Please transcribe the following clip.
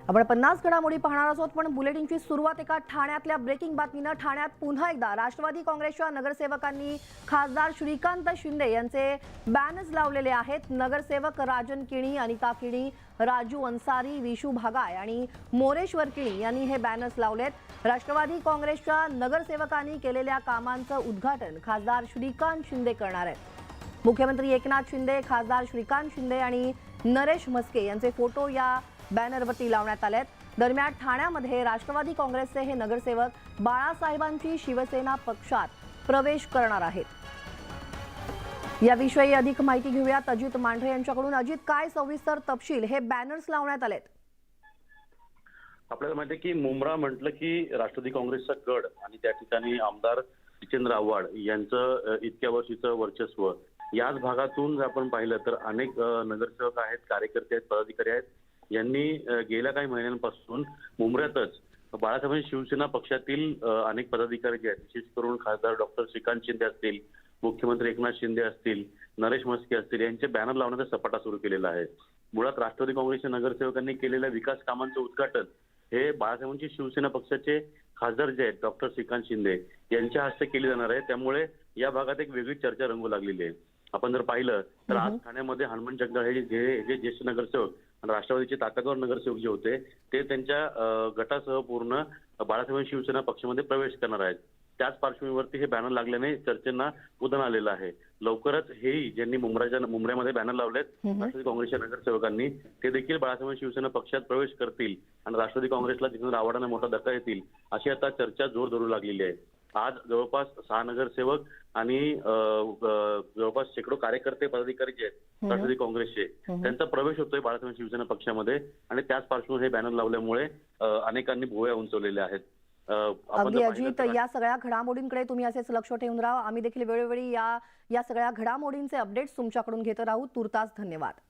आपण 50 घडामोडी पाहणार आहोत, पण बुलेटिनची सुरुवात एका ठाण्यातल्या ब्रेकिंग बातमीनं. ठाण्यात पुन्हा एकदा राष्ट्रवादी काँग्रेसच्या नगरसेवकांनी खासदार श्रीकांत शिंदे यांचे बॅनर्स लावलेले आहेत. नगरसेवक राजन किणी, अनिता किणी, राजू अन्सारी, विशू भागाय आणि मोरेश्वर किणी यांनी हे बॅनर्स लावलेत. राष्ट्रवादी काँग्रेसच्या नगरसेवकांनी केलेल्या कामांचं उद्घाटन खासदार श्रीकांत शिंदे करणार आहेत. मुख्यमंत्री एकनाथ शिंदे, खासदार श्रीकांत शिंदे आणि नरेश म्हस्के यांचे फोटो या बॅनरवरती लावण्यात आलेत. दरम्यान ठाण्यामध्ये राष्ट्रवादी काँग्रेसचे हे नगरसेवक बाळासाहेबांची शिवसेना पक्षात प्रवेश करणार आहेत. याविषयी अधिक माहिती घेऊयात अजित मांढरे यांच्याकडून. अजित, काय सविस्तर तपशील? हे बॅनर्स लावण्यात आलेत. आपल्याला माहिती आहे की मुंब्रा म्हटलं की राष्ट्रवादी काँग्रेसचा गड आणि त्या ठिकाणी आमदार जितेंद्र आव्हाड यांचं इतक्या वर्षीचं वर्चस्व. याच भागातून आपण पाहिलं तर अनेक नगरसेवक आहेत, कार्यकर्ते आहेत, पदाधिकारी आहेत. यांनी गेल्या काही महिन्यांपासून मुंब्र्यातच बाळासाहेबांची शिवसेना पक्षातील अनेक पदाधिकारी जे आहेत, विशेष करून खासदार डॉक्टर श्रीकांत शिंदे असतील, मुख्यमंत्री एकनाथ शिंदे असतील, नरेश म्हस्के असतील, यांचे बॅनर लावण्याचा सपाटा सुरू केलेला आहे. मुळात राष्ट्रवादी काँग्रेसच्या नगरसेवकांनी केलेल्या विकास कामांचं उद्घाटन हे बाळासाहेबांची शिवसेना पक्षाचे खासदार जे आहेत डॉक्टर श्रीकांत शिंदे यांच्या हस्ते केले जाणार आहे. त्यामुळे या भागात एक वेगळी चर्चा रंगू लागलेली आहे. आपण जर पाहिलं तर आज ठाण्यामध्ये हनुमान जगदाळे हे जे ज्येष्ठ नगरसेवक आणि राष्ट्रवादीचे ताकदवर नगरसेवक जे होते ते त्यांच्या गटासह पूर्ण बाळासाहेब शिवसेना पक्षामध्ये प्रवेश करणार आहेत. त्याच पार्श्वभूमीवरती हे बॅनर लागल्याने चर्चेंना उधाण आलेलं आहे. लवकरच हेही ज्यांनी मुंब्र्यामध्ये बॅनर लावलेत राष्ट्रवादी काँग्रेसच्या नगरसेवकांनी, ते देखील बाळासाहेब शिवसेना पक्षात प्रवेश करतील आणि राष्ट्रवादी काँग्रेसला जितेंद्र आव्हाडांना मोठा धक्का येतील अशी आता चर्चा जोर धरू लागलेली आहे. आज जवळपास 6 नगरसेवक आणि जवळपास शेकडो कार्यकर्ते, पदाधिकारी जे आहेत राष्ट्रवादी काँग्रेसचे, त्यांचा प्रवेश होतोय बाळासाहेब शिवसेना पक्षामध्ये आणि त्याच पार्श्वभूमीवर हे बॅनर लावल्यामुळे अनेकांनी भुवया उंचवलेल्या आहेत. अगदी अजित, या सगळ्या घडामोडींकडे तुम्ही असेच लक्ष ठेवून राहा. आम्ही देखील वेळोवेळी या सगळ्या घडामोडींचे अपडेट्स तुमच्याकडून घेत राहू. तुर्तास धन्यवाद.